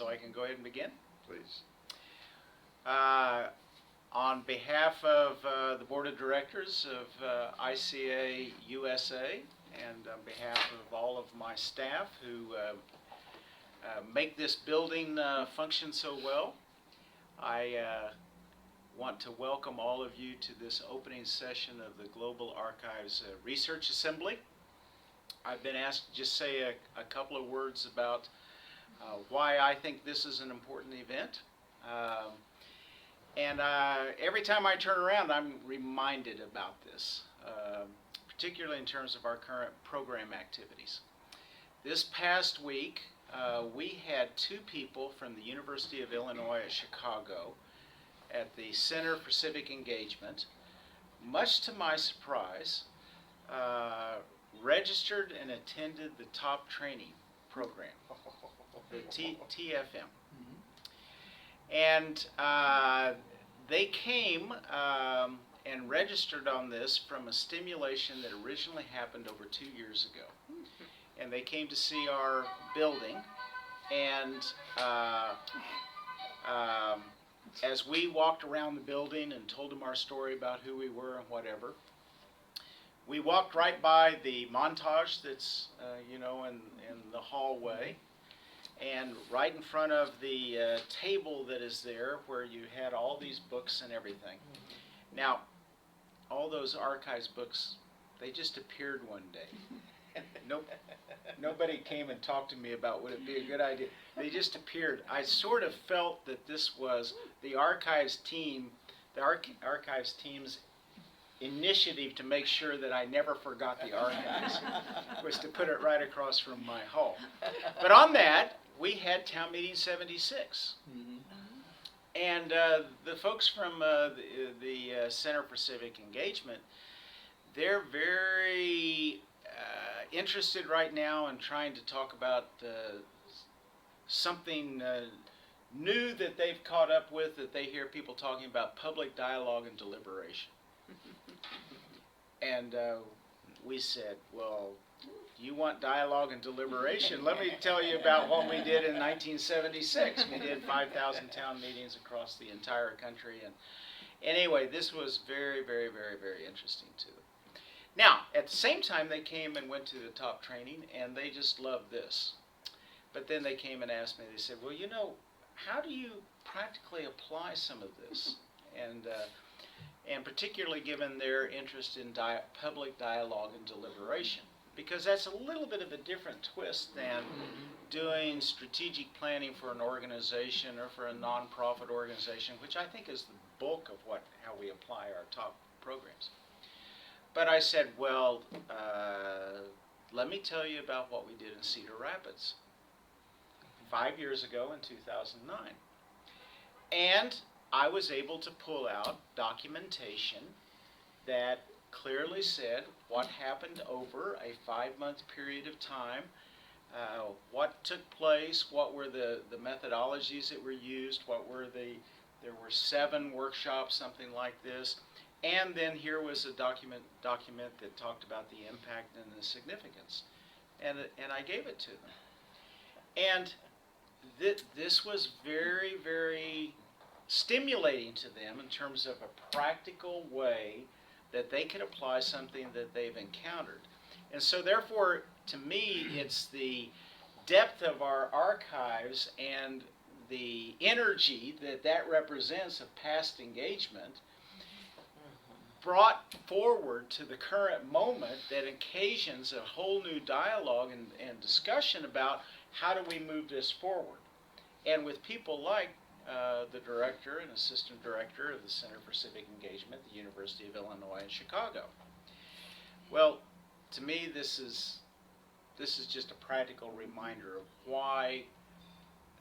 so I can go ahead and begin. Please. On behalf of the Board of Directors of ICA USA and on behalf of all of my staff who make this building function so well, I want to welcome all of you to this opening session of the Global Archives Research Assembly. I've been asked to just say a couple of words about why I think this is an important event. Every time I turn around, I'm reminded about this, particularly in terms of our current program activities. This past week, we had two people from the University of Illinois at Chicago at the Center for Civic Engagement, much to my surprise, registered and attended the top training program, the TFM. And they came and registered on this from a stimulation that originally happened over 2 years ago. And they came to see our building, and as we walked around the building and told them our story about who we were and whatever, we walked right by the montage that's in the hallway, and right in front of the table that is there where you had all these books and everything. Now, all those archives books, they just appeared one day. Nobody came and talked to me about would it be a good idea. They just appeared. I sort of felt that this was the archives team, the archives team's initiative to make sure that I never forgot the archives was to put it right across from my hall. But on that, we had Town Meeting 76. And the folks from the Center for Civic Engagement, they're very interested right now in trying to talk about something new that they've caught up with, that they hear people talking about: public dialogue and deliberation. And we said, well, you want dialogue and deliberation? Let me tell you about what we did in 1976. We did 5,000 town meetings across the entire country. And anyway, this was very, very, very, very interesting to them. Now, at the same time, they came and went to the top training, and they just loved this. But then they came and asked me, they said, well, how do you practically apply some of this? And particularly given their interest in public dialogue and deliberation, because that's a little bit of a different twist than doing strategic planning for an organization or for a nonprofit organization, which I think is the bulk of how we apply our top programs. But I said, well, let me tell you about what we did in Cedar Rapids 5 years ago in 2009. And I was able to pull out documentation that clearly said what happened over a 5-month period of time, what took place, what were the methodologies that were used, there were 7 workshops, something like this, and then here was a document that talked about the impact and the significance, and I gave it to them. And this was very, very stimulating to them in terms of a practical way that they can apply something that they've encountered. And so therefore, to me, it's the depth of our archives and the energy that represents of past engagement brought forward to the current moment that occasions a whole new dialogue and discussion about how do we move this forward. And with people like the director and assistant director of the Center for Civic Engagement at the University of Illinois in Chicago. Well, to me, this is just a practical reminder of why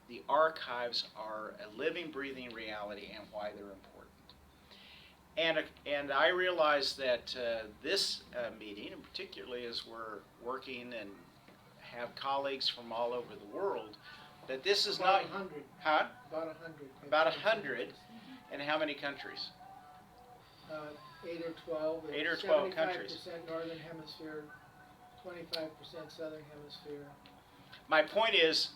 the archives are a living, breathing reality and why they're important. And I realize that this meeting, and particularly as we're working and have colleagues from all over the world, that this is about not 100. Huh? About 100. About 100, and how many countries? 8 or 12. 8 or 12 countries. 75% Northern Hemisphere, 25% Southern Hemisphere. My point is,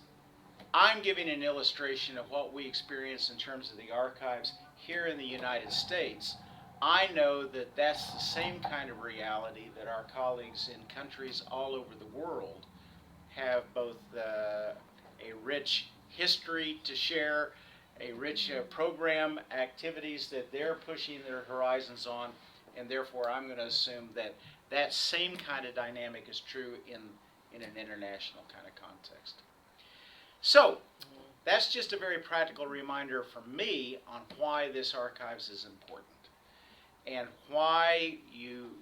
I'm giving an illustration of what we experience in terms of the archives here in the United States. I know that that's the same kind of reality that our colleagues in countries all over the world have, both a rich history to share, a rich program activities that they're pushing their horizons on, and therefore I'm going to assume that that same kind of dynamic is true in an international kind of context. So, that's just a very practical reminder for me on why this archives is important, and why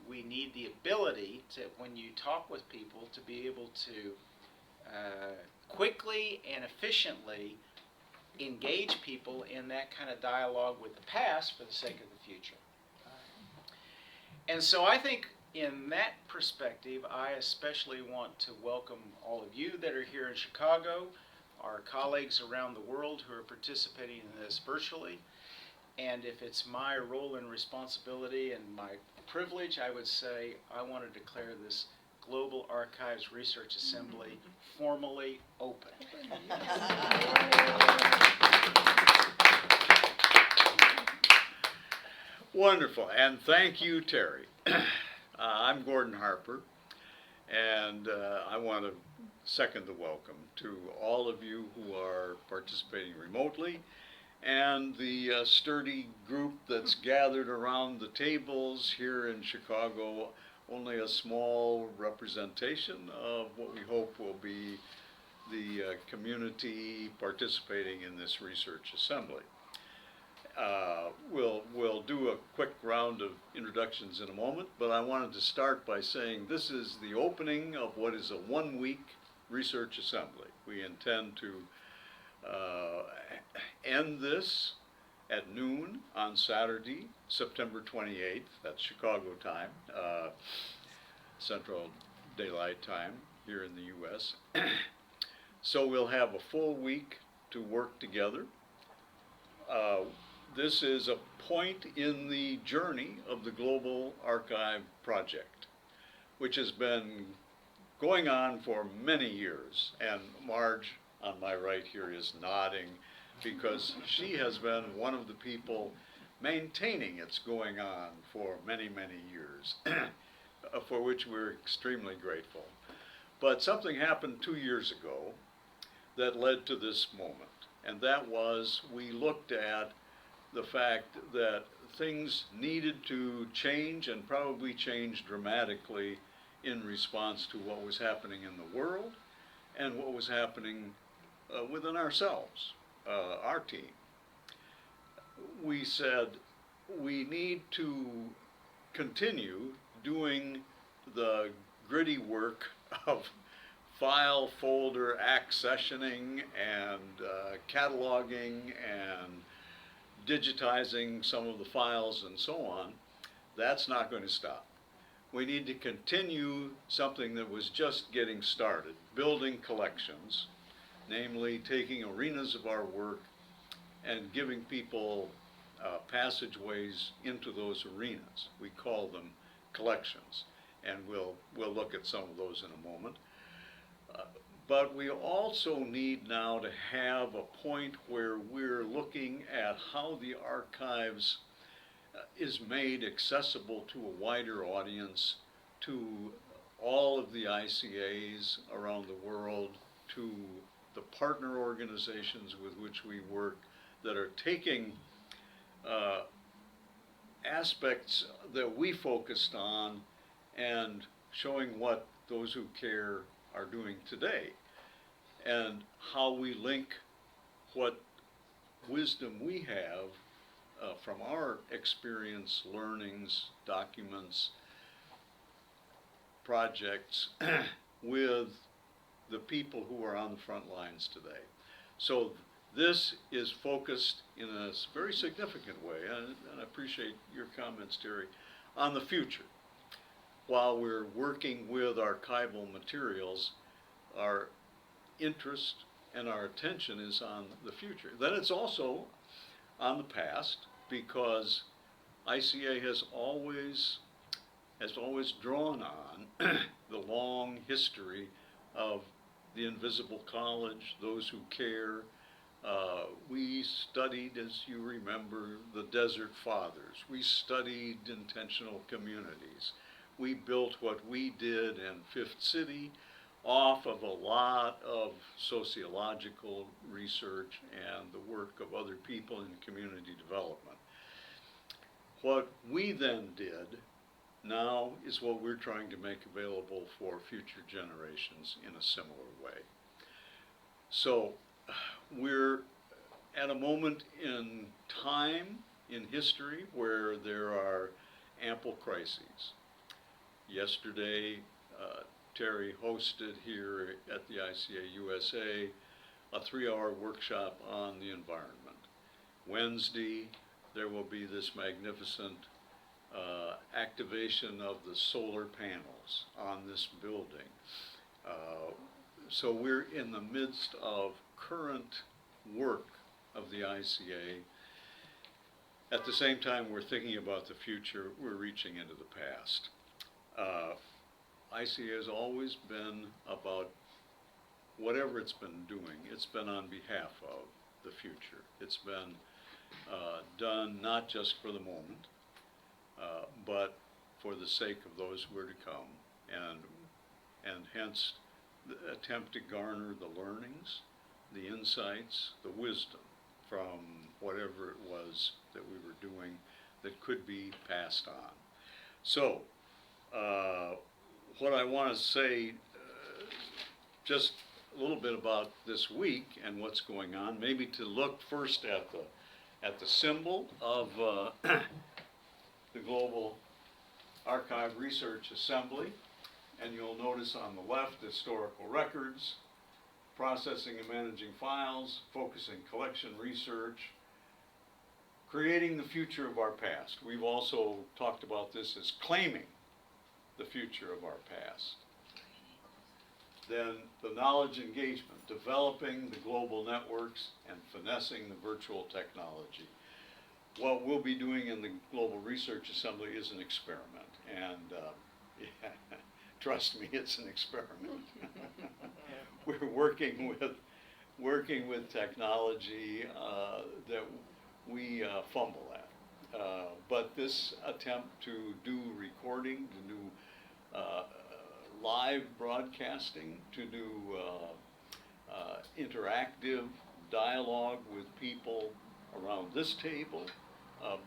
we need the ability to, when you talk with people, to be able to quickly and efficiently engage people in that kind of dialogue with the past for the sake of the future. And so I think in that perspective, I especially want to welcome all of you that are here in Chicago, our colleagues around the world who are participating in this virtually. And if it's my role and responsibility and my privilege, I would say I want to declare this Global Archives Research Assembly formally open. Wonderful, and thank you, Terry. I'm Gordon Harper, and I want to second the welcome to all of you who are participating remotely, and the sturdy group that's gathered around the tables here in Chicago. Only a small representation of what we hope will be the community participating in this research assembly. We'll do a quick round of introductions in a moment, but I wanted to start by saying this is the opening of what is a one-week research assembly. We intend to end this at noon on Saturday, September 28th, that's Chicago time, Central Daylight Time here in the U.S. So we'll have a full week to work together. This is a point in the journey of the Global Archive Project, which has been going on for many years, and Marge on my right here is nodding because she has been one of the people maintaining its going on for many, many years, for which we're extremely grateful. But something happened 2 years ago that led to this moment, and that was we looked at the fact that things needed to change, and probably change dramatically in response to what was happening in the world and what was happening within ourselves, our team. We said we need to continue doing the gritty work of file, folder, accessioning, and cataloging, and digitizing some of the files and so on. That's not going to stop. We need to continue something that was just getting started, building collections, namely taking arenas of our work and giving people passageways into those arenas. We call them collections, and we'll look at some of those in a moment. But we also need now to have a point where we're looking at how the archives is made accessible to a wider audience, to all of the ICAs around the world, to the partner organizations with which we work that are taking aspects that we focused on and showing what those who care are doing today, and how we link what wisdom we have from our experience, learnings, documents, projects with the people who are on the front lines today. So this is focused in a very significant way, and I appreciate your comments, Terry, on the future. While we're working with archival materials, our interest and our attention is on the future. Then it's also on the past, because ICA has always drawn on the long history of the Invisible College, Those Who Care. We studied, as you remember, the Desert Fathers. We studied intentional communities. We built what we did in Fifth City off of a lot of sociological research and the work of other people in community development. What we then did now is what we're trying to make available for future generations in a similar way. So we're at a moment in time, in history, where there are ample crises. Yesterday, Terry hosted here at the ICA USA a 3-hour workshop on the environment. Wednesday, there will be this magnificent activation of the solar panels on this building. So we're in the midst of current work of the ICA. At the same time we're thinking about the future, we're reaching into the past. ICA has always been about whatever it's been doing, it's been on behalf of the future. It's been done not just for the moment, but for the sake of those who are to come, and hence the attempt to garner the learnings, the insights, the wisdom from whatever it was that we were doing that could be passed on. So, what I want to say, just a little bit about this week and what's going on, maybe to look first at the symbol of the Global Archive Research Assembly, and you'll notice on the left historical records, processing and managing files, focusing collection research, creating the future of our past. We've also talked about this as claiming the future of our past. Then the knowledge engagement, developing the global networks and finessing the virtual technology. What we'll be doing in the Global Research Assembly is an experiment, and yeah, trust me, it's an experiment. We're working with technology that we fumble at. But this attempt to do recording, to do live broadcasting, to do interactive dialogue with people around this table,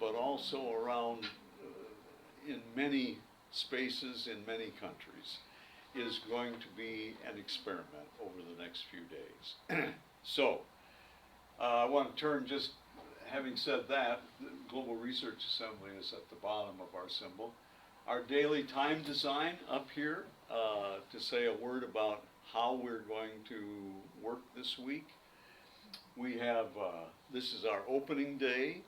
but also around in many spaces in many countries, is going to be an experiment over the next few days. So, I want to turn, just having said that, the Global Research Assembly is at the bottom of our symbol. Our daily time design up here, to say a word about how we're going to work this week. We have, this is our opening day,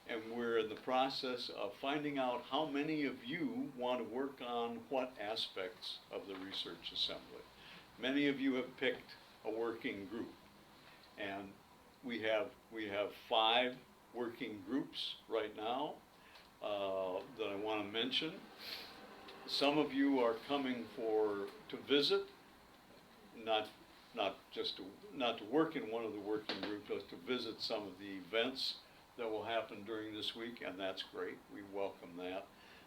and we're in the process of finding out how many of you want to work on what aspects of the research assembly. Many of you have picked a working group, and we have 5 working groups right now that I want to mention. Some of you are coming to visit, not to work in one of the working groups, but to visit some of the events that will happen during this week, and that's great. We welcome that.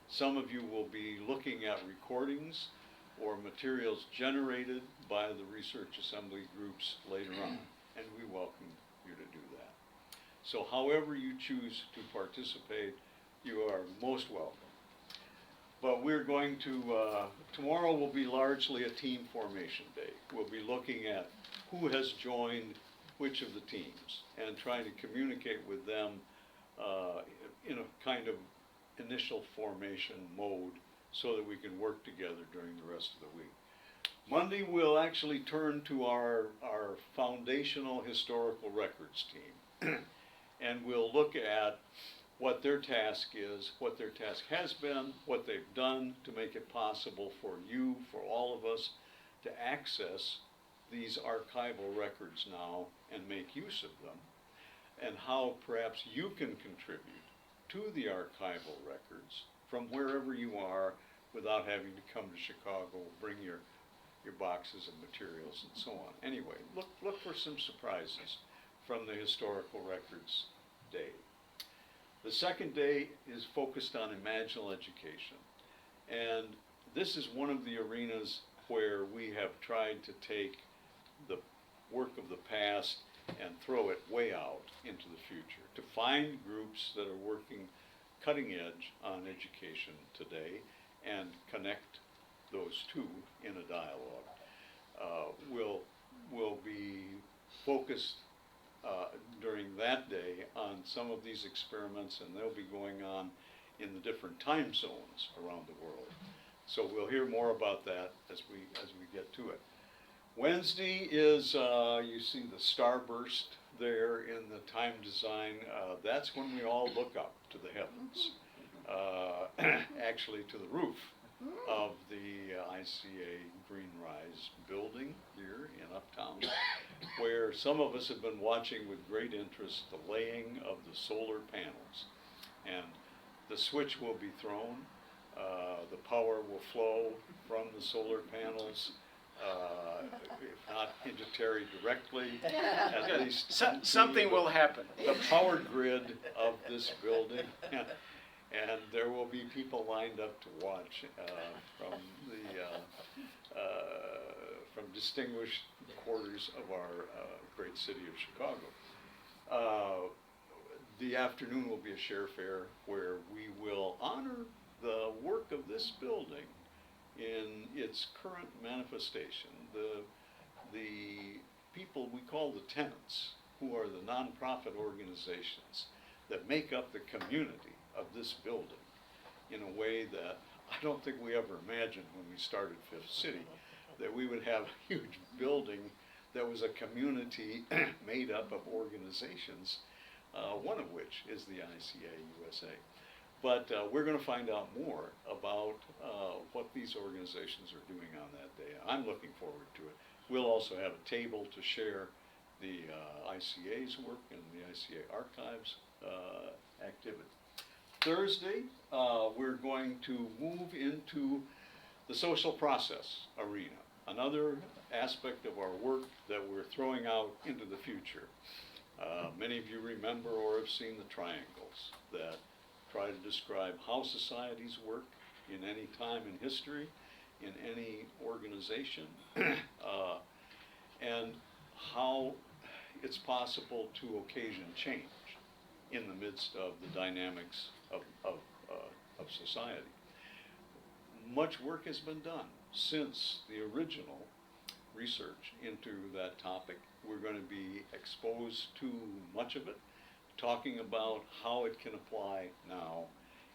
Some of you will be looking at recordings or materials generated by the research assembly groups later on, and we welcome you to do that. So however you choose to participate, you are most welcome. But we're going to, tomorrow will be largely a team formation day. We'll be looking at who has joined which of the teams and trying to communicate with them in a kind of initial formation mode so that we can work together during the rest of the week. Monday we'll actually turn to our foundational historical records team and we'll look at what their task is, what their task has been, what they've done to make it possible for you, for all of us, to access these archival records now and make use of them, and how perhaps you can contribute to the archival records from wherever you are without having to come to Chicago, bring your your boxes of materials and so on. Anyway, look for some surprises from the Historical Records Day. The second day is focused on imaginal education. And this is one of the arenas where we have tried to take the work of the past and throw it way out into the future, to find groups that are working cutting edge on education today and connect those two in a dialogue. We'll be focused during that day on some of these experiments, and they'll be going on in the different time zones around the world. So we'll hear more about that as we get to it. Wednesday is, you see the starburst there in the time design. That's when we all look up to the heavens, actually to the roof of the ICA Green Rise building here in Uptown, where some of us have been watching with great interest the laying of the solar panels. And the switch will be thrown, the power will flow from the solar panels, if not into Terry directly, at least Something will happen. the power grid of this building. And there will be people lined up to watch from distinguished quarters of our great city of Chicago. The afternoon will be a share fair where we will honor the work of this building in its current manifestation. The people we call the tenants, who are the nonprofit organizations that make up the community of this building, in a way that I don't think we ever imagined when we started Fifth City, that we would have a huge building that was a community made up of organizations, one of which is the ICA USA. But we're going to find out more about what these organizations are doing on that day. I'm looking forward to it. We'll also have a table to share the ICA's work and the ICA Archives activity. Thursday, we're going to move into the social process arena, another aspect of our work that we're throwing out into the future. Many of you remember or have seen the triangles that try to describe how societies work in any time in history, in any organization, and how it's possible to occasion change in the midst of the dynamics of society. Much work has been done since the original research into that topic. We're going to be exposed to much of it, talking about how it can apply now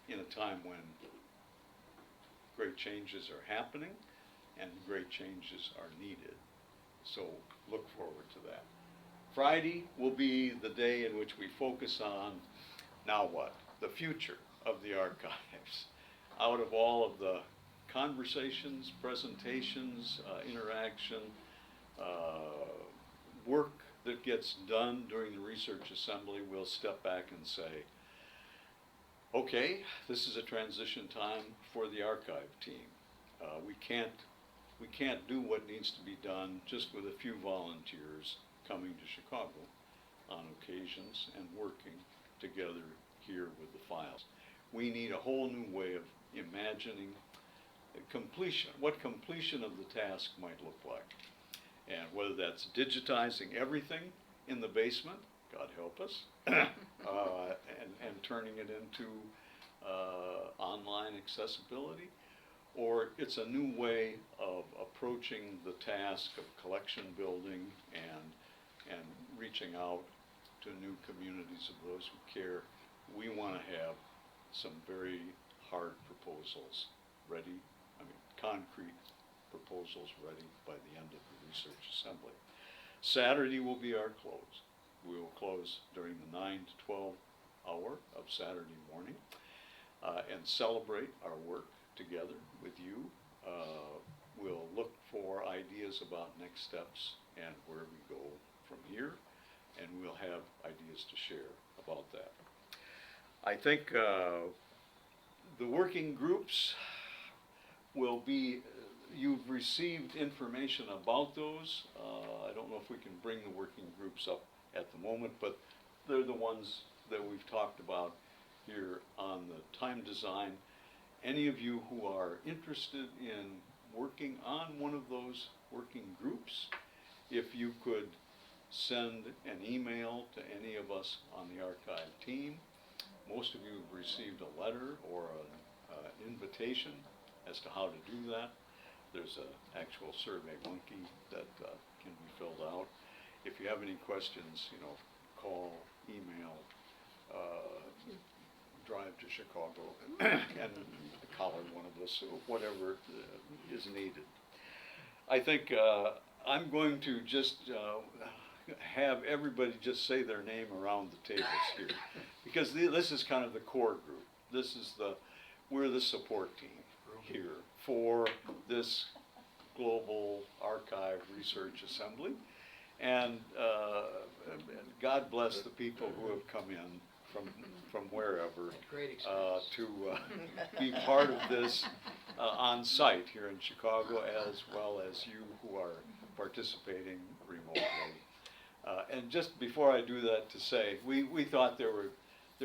in a time when great changes are happening and great changes are needed. So look forward to that. Friday will be the day in which we focus on, now what? The future of the archives. Out of all of the conversations, presentations, interaction, work that gets done during the research assembly, we'll step back and say, okay, this is a transition time for the archive team. We can't do what needs to be done just with a few volunteers coming to Chicago on occasions and working together here with the files. We need a whole new way of imagining completion, what completion of the task might look like. And whether that's digitizing everything in the basement, God help us, and turning it into online accessibility, or it's a new way of approaching the task of collection building and reaching out to new communities of those who care. We want to have some very hard proposals ready, concrete proposals ready by the end of the research assembly. Saturday will be our close. We will close during the 9 to 12 hour of Saturday morning and celebrate our work together with you. We'll look for ideas about next steps and where we go from here, and we'll have ideas to share about that. I think the working groups will be you've received information about those. I don't know if we can bring the working groups up at the moment, but they're the ones that we've talked about here on the time design. Any of you who are interested in working on one of those working groups, if you could send an email to any of us on the archive team. Most of you have received a letter or an invitation as to how to do that. There's an actual survey monkey that can be filled out. If you have any questions, call, email, drive to Chicago and collar one of us, whatever is needed. I think I'm going to just have everybody just say their name around the tables here, because this is kind of the core group. We're the support team here for this Global Archive Research Assembly, and God bless the people who have come in from wherever to be part of this on site here in Chicago, as well as you who are participating remotely. And just before I do that, to say we thought there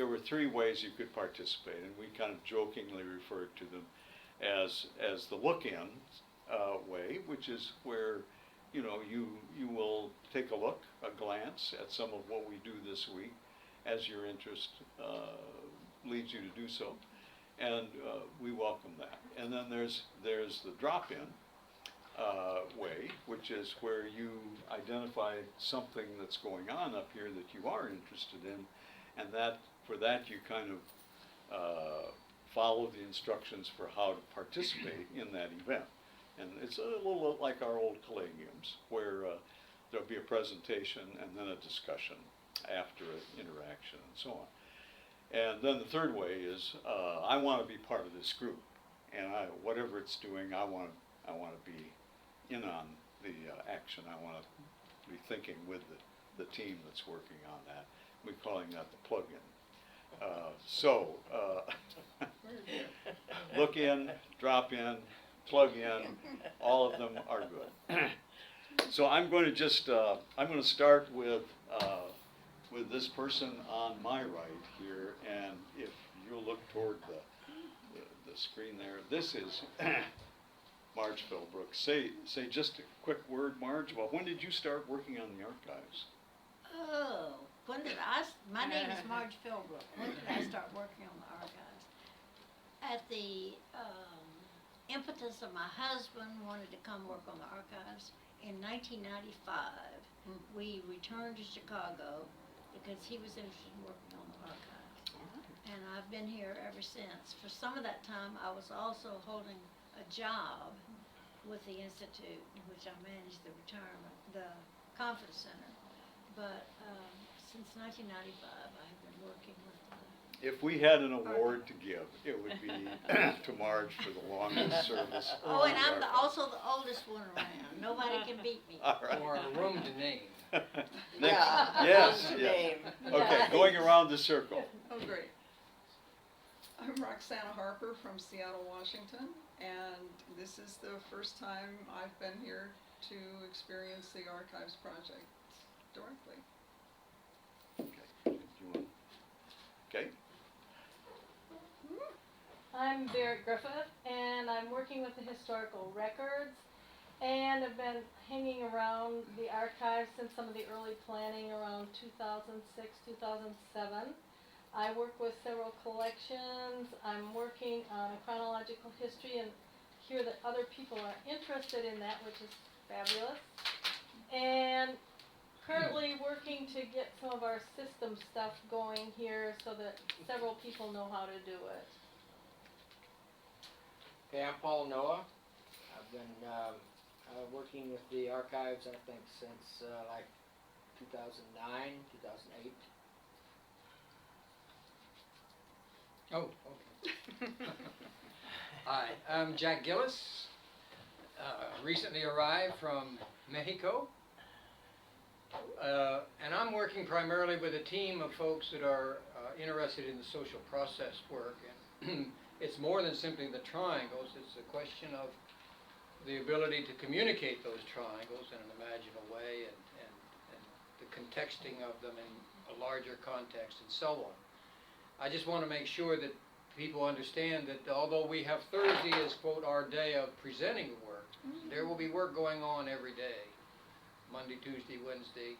were three ways you could participate, and we kind of jokingly referred to them as the look-in way, which is where you will take a glance at some of what we do this week, as your interest leads you to do so, and we welcome that. And then there's the drop-in way, which is where you identify something that's going on up here that you are interested in, and for that you kind of follow the instructions for how to participate in that event. And it's a little like our old collegiums, where there'll be a presentation and then a discussion after an interaction and so on. And then the third way is I want to be part of this group, and whatever it's doing, I want to be in on the action. I want to be thinking with the team that's working on that. We're calling that the plug-in. Look in, drop in, plug in, all of them are good. So I'm going to just, I'm going to start with this person on my right here, and if you'll look toward the screen there, this is Marge Philbrook. Say just a quick word, Marge. Well, when did you start working on the archives? Oh, my name is Marge Philbrook. When did I start working on the archives? At the impetus of my husband wanted to come work on the archives. In 1995, we returned to Chicago because he was interested in working on the archives. And I've been here ever since. For some of that time, I was also holding a job with the Institute, in which I managed the conference center. But since 1995, I've been working with If we had an award to give, it would be to Marge for the longest service. Oh, and I'm also the oldest one around. Nobody can beat me. All right. Or a room to name. Yes. Okay, going around the circle. Oh, great. I'm Roxana Harper from Seattle, Washington, and this is the first time I've been here to experience the archives project directly. Okay. I'm Barrett Griffith, and I'm working with the historical records, and I've been hanging around the archives since some of the early planning around 2006, 2007. I work with several collections. I'm working on a chronological history and hear that other people are interested in that, which is fabulous. And currently working to get some of our system stuff going here so that several people know how to do it. Okay, I'm Paul Noah. I've been working with the archives, I think, since like 2009, 2008. Oh, okay. Hi, I'm Jack Gillis, recently arrived from Mexico, and I'm working primarily with a team of folks that are interested in the social process work. And it's more than simply the triangles, it's a question of the ability to communicate those triangles in an imaginable way and the contexting of them in a larger context and so on. I just want to make sure that people understand that although we have Thursday as, quote, our day of presenting the work, there will be work going on every day, Monday, Tuesday, Wednesday,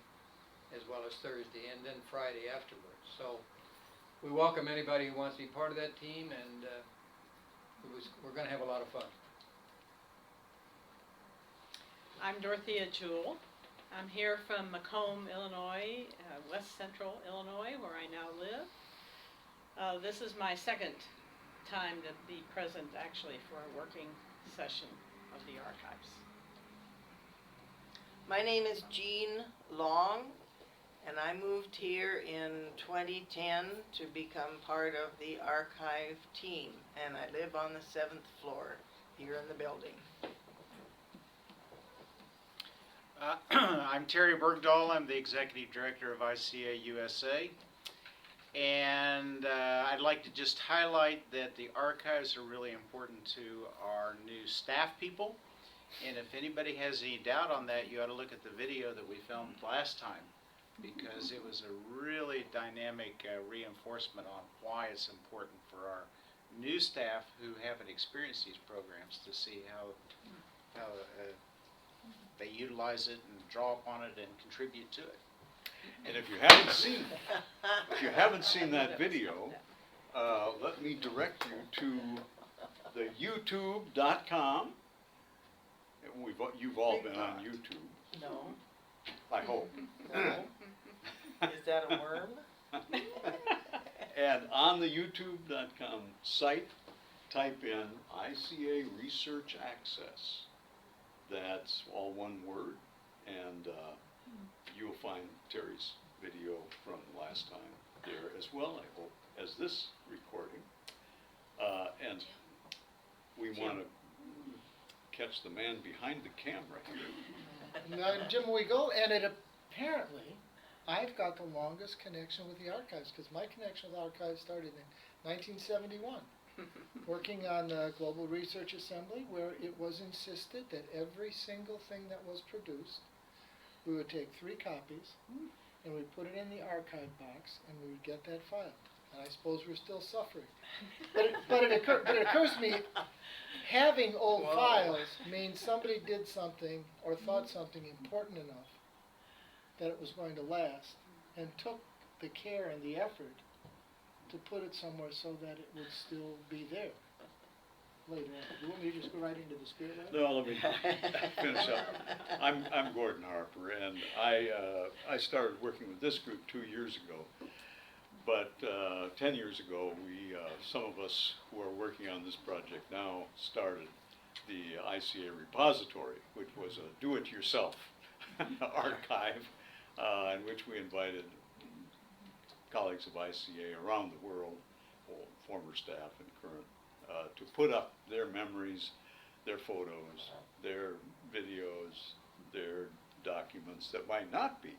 as well as Thursday, and then Friday afterwards. So we welcome anybody who wants to be part of that team, and we're going to have a lot of fun. I'm Dorothea Jewell. I'm here from Macomb, Illinois, west central Illinois, where I now live. This is my second time to be present actually for a working session of the archives. My name is Jean Long, and I moved here in 2010 to become part of the archive team, and I live on the 7th floor here in the building. I'm Terry Bergdall. I'm the Executive Director of ICA USA. And I'd like to just highlight that the archives are really important to our new staff people. And if anybody has any doubt on that, you ought to look at the video that we filmed last time, because it was a really dynamic reinforcement on why it's important for our new staff who haven't experienced these programs to see how they utilize it and draw upon it and contribute to it. And if you haven't seen that video, let me direct you to the youtube.com. You've all been on YouTube, No, I hope. no. Is that a worm? And on the youtube.com site, type in ICA Research Access. That's all one word, and you'll find Terry's video from last time there as well, I hope, as this recording. And we want to catch the man behind the camera here. Now, Jim Weagle, and it apparently, I've got the longest connection with the archives, because my connection with the archives started in 1971. Working on the Global Research Assembly, where it was insisted that every single thing that was produced, we would take 3 copies, and we'd put it in the archive box, and we would get that file. And I suppose we're still suffering. But it occurs to me, having old files means somebody did something or thought something important enough that it was going to last, and took the care and the effort to put it somewhere so that it would still be there later on. Do you want me to just go right into the spirit of it? No, let me finish up. I'm Gordon Harper, and I started working with this group 2 years ago. But 10 years ago, some of us who are working on this project now started the ICA repository, which was a do-it-yourself archive in which we invited colleagues of ICA around the world, former staff and current, to put up their memories, their photos, their videos, their documents that might not be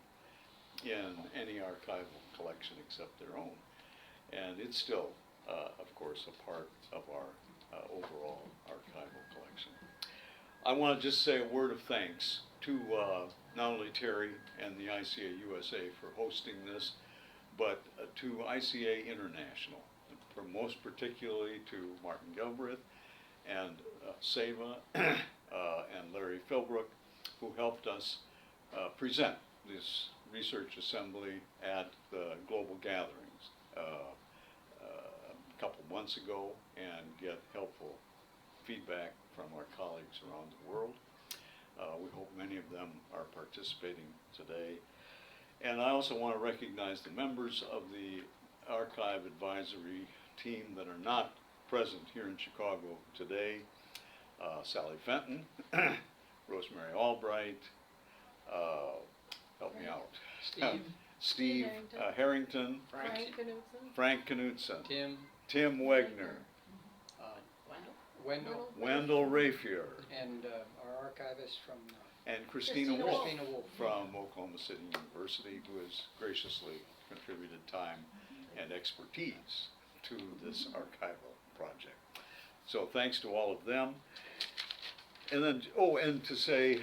in any archival collection except their own. And it's still, of course, a part of our overall archival collection. I want to just say a word of thanks to not only Terry and the ICA USA for hosting this, but to ICA International, most particularly to Martin Gilbreth and Seva and Larry Philbrook, who helped us present this research assembly at the global gatherings a couple months ago, and get helpful feedback from our colleagues around the world. We hope many of them are participating today. And I also want to recognize the members of the archive advisory team that are not present here in Chicago today. Sally Fenton, Rosemary Albright, help me out. Steve Harrington, Frank Knudsen, Tim Wegner, Wendell Rafier, And our archivist from and Christina Wolf Christina Wolf. from Oklahoma City University, who has graciously contributed time and expertise to this archival project. So thanks to all of them. And then, oh, and to say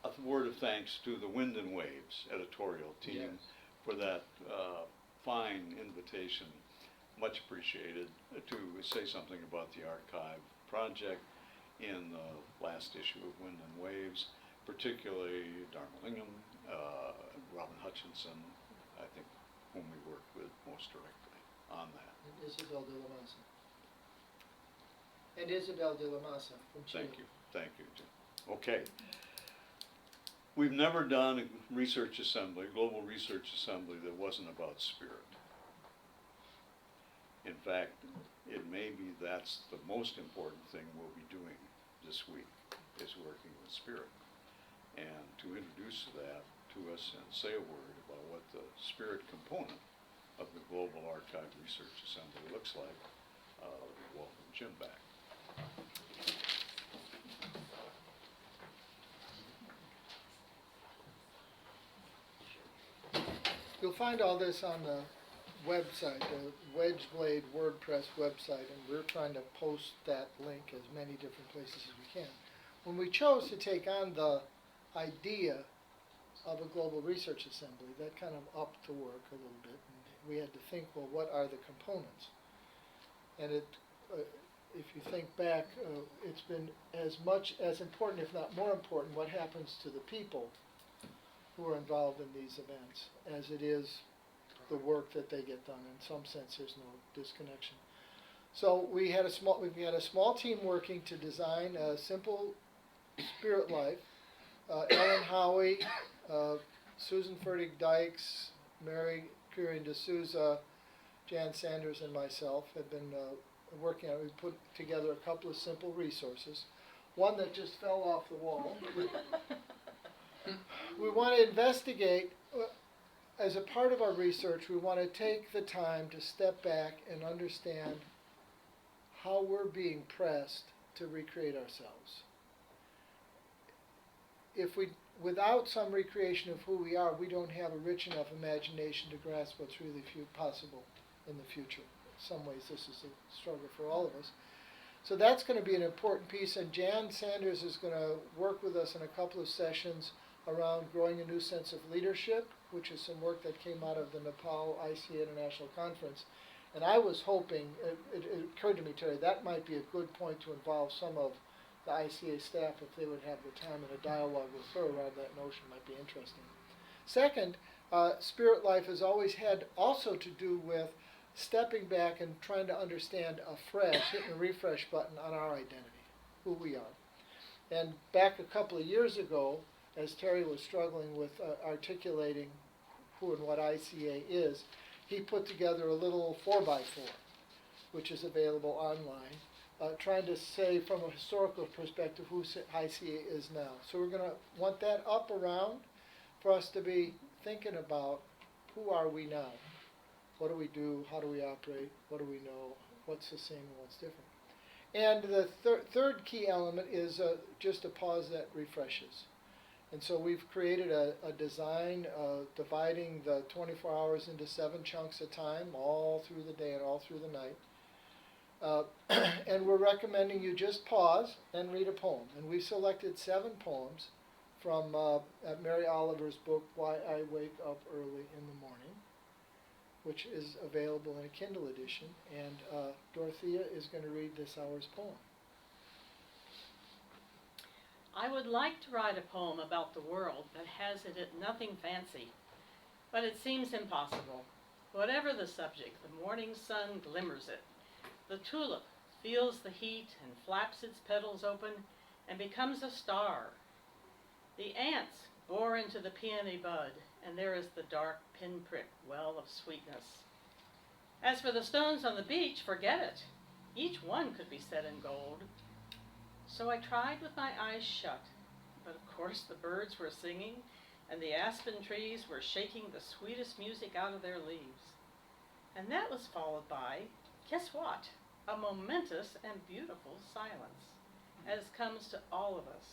a word of thanks to the Wind and Waves editorial team Yes. for that fine invitation. Much appreciated to say something about the archive project in the last issue of Wind and Waves, particularly Dharma Lingam, Robin Hutchinson, I think, whom we worked with most directly on that. And Isabel de la Masa. And Isabel de la Masa from Chile. Thank you, Jim. Okay. We've never done a research assembly, global research assembly that wasn't about spirit. In fact, it may be that's the most important thing we'll be doing this week, is working with spirit. And to introduce that to us and say a word about what the spirit component of the Global Archive Research Assembly looks like, welcome Jim back. You'll find all this on the website, the Wedgeblade WordPress website, and we're trying to post that link as many different places as we can. When we chose to take on the idea of a global research assembly, that kind of upped the work a little bit, and we had to think, well, what are the components? And if you think back, it's been as much as important, if not more important, what happens to the people who are involved in these events, as it is the work that they get done. In some sense, there's no disconnection. So we had a small team working to design a simple spirit life. Ellen Howie, Susan Fertig Dykes, Mary Curran D'Souza, Jan Sanders, and myself have been working on it. We put together a couple of simple resources. One that just fell off the wall. We want to investigate, as a part of our research, we want to take the time to step back and understand how we're being pressed to recreate ourselves. Without some recreation of who we are, we don't have a rich enough imagination to grasp what's really possible in the future. In some ways, this is a struggle for all of us. So that's going to be an important piece, and Jan Sanders is going to work with us in a couple of sessions around growing a new sense of leadership, which is some work that came out of the Nepal ICA International Conference. And I was hoping, it occurred to me, Terry, that might be a good point to involve some of the ICA staff if they would have the time and a dialogue with her around that notion. Might be interesting. Second, Spirit Life has always had also to do with stepping back and trying to understand afresh, hitting the refresh button on our identity, who we are. And back a couple of years ago, as Terry was struggling with articulating who and what ICA is, he put together a little 4x4, which is available online, trying to say from a historical perspective who ICA is now. So we're going to want that up around for us to be thinking about who are we now, what do we do, how do we operate, what do we know, what's the same and what's different. And the third key element is just a pause that refreshes. And so we've created a design dividing the 24 hours into 7 chunks of time, all through the day and all through the night. And we're recommending you just pause and read a poem. And we've selected 7 poems from Mary Oliver's book, Why I Wake Up Early in the Morning, which is available in a Kindle edition. And Dorothea is going to read this hour's poem. I would like to write a poem about the world that has in it nothing fancy, but it seems impossible. Whatever the subject, the morning sun glimmers it. The tulip feels the heat and flaps its petals open and becomes a star. The ants bore into the peony bud, and there is the dark pinprick well of sweetness. As for the stones on the beach, forget it. Each one could be set in gold. So I tried with my eyes shut, but of course the birds were singing, and the aspen trees were shaking the sweetest music out of their leaves. And that was followed by, guess what? A momentous and beautiful silence, as comes to all of us,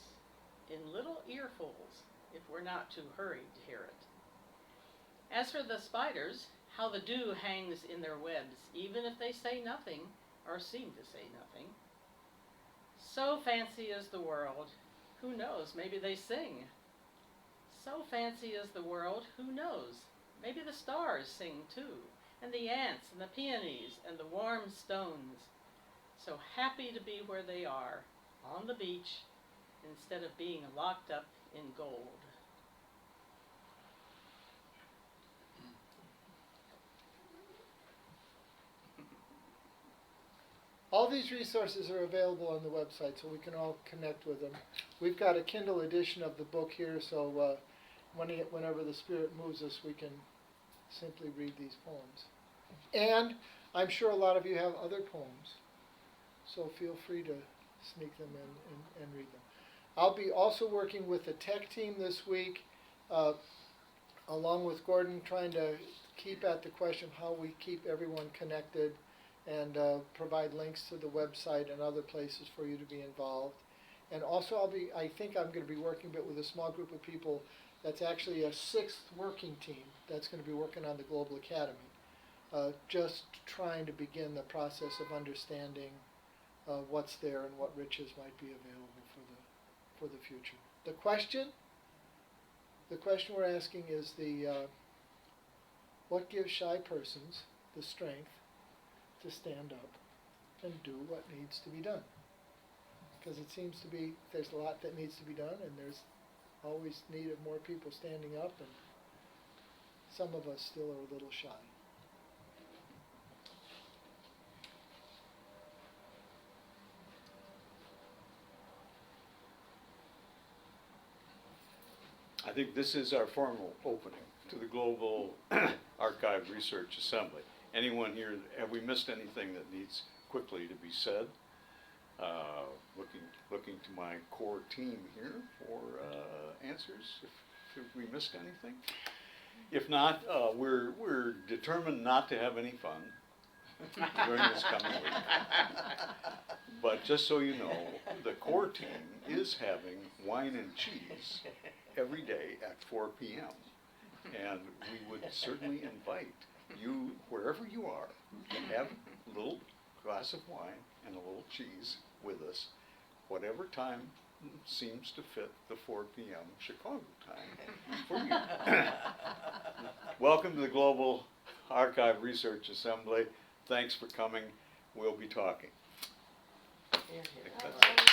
in little earfuls, if we're not too hurried to hear it. As for the spiders, how the dew hangs in their webs, even if they say nothing, or seem to say nothing. So fancy is the world, Who knows, maybe they sing. So fancy is the world, who knows? Maybe the stars sing too, and the ants and the peonies and the warm stones. So happy to be where they are, on the beach, instead of being locked up in gold. All these resources are available on the website, so we can all connect with them. We've got a Kindle edition of the book here, so whenever the Spirit moves us, we can simply read these poems. And I'm sure a lot of you have other poems, so feel free to sneak them in and read them. I'll be also working with the tech team this week, along with Gordon, trying to keep at the question of how we keep everyone connected and provide links to the website and other places for you to be involved. And also I think I'm going to be working a bit with a small group of people that's actually a 6th working team that's going to be working on the Global Academy. Just trying to begin the process of understanding what's there and what riches might be available for the future. The question we're asking is what gives shy persons the strength to stand up and do what needs to be done? Because it seems to be there's a lot that needs to be done, and there's always need of more people standing up, and some of us still are a little shy. I think this is our formal opening to the Global Archive Research Assembly. Anyone here, have we missed anything that needs quickly to be said? Looking to my core team here for answers, if we missed anything. If not, we're determined not to have any fun during this coming week. But just so you know, the core team is having wine and cheese every day at 4 p.m. And we would certainly invite you, wherever you are, to have a little glass of wine and a little cheese with us, whatever time seems to fit the 4 p.m. Chicago time for you. Welcome to the Global Archive Research Assembly. Thanks for coming. We'll be talking. I think that's it.